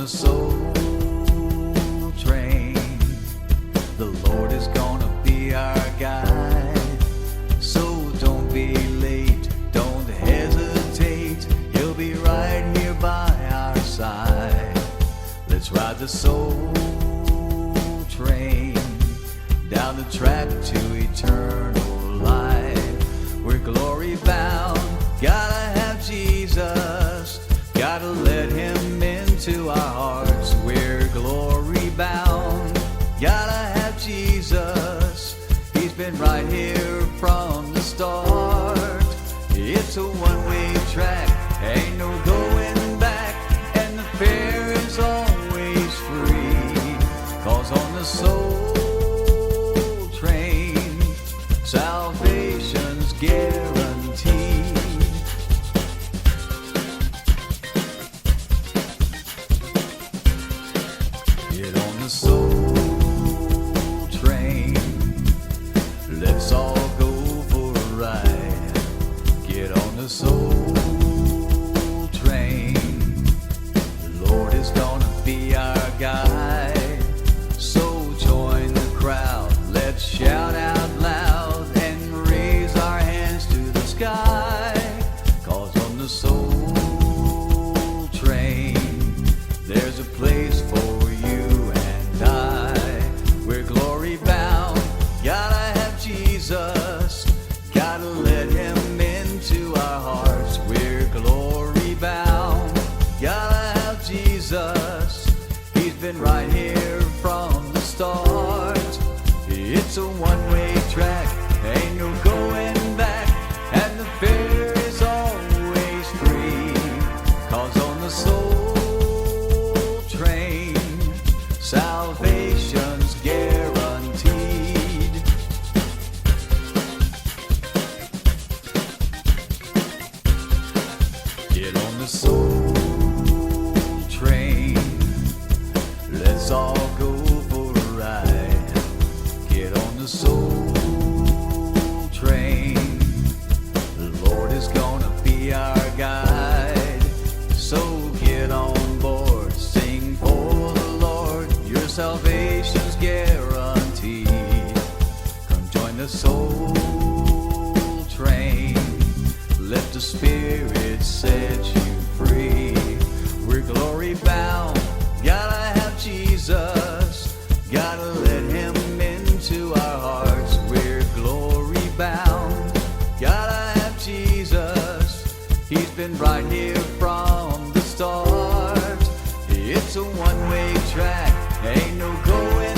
soul train. The Lord is gonna be our guide, so don't be late, don't hesitate. He'll be right here by our side. Let's ride the soul train down the track to eternal life. We're glory bound, gotta have Jesus, gotta let him into our hearts. We're glory bound, gotta have Jesus, he's been right here from the start. It's a one-way track, ain't no going back, and the fare is always free. 'Cause on the soul train, salvation's guaranteed. Get on the soul train, let's all go for a ride. Get on the soul train, the Lord is gonna be our guide. So join the crowd, let's shout out loud and raise our hands to the sky. 'Cause on the soul train, there's a place for you and I. We're glory bound, gotta have Jesus, gotta let him into our hearts. We're glory bound, gotta have Jesus, he's been right here from the start. It's a one-way track, ain't no going back, and the fare is always free. 'Cause on the soul train, salvation's guaranteed. Get on the soul train, let's all go for a ride. Get on the soul train, the Lord is gonna be our guide. So get on board, sing for the Lord, your salvation's guaranteed. Come join the soul train, let the Spirit set you free. We're glory bound, gotta have Jesus, gotta let him into our hearts. We're glory bound, gotta have Jesus, he's been right here from the start. It's a one-way track, ain't no going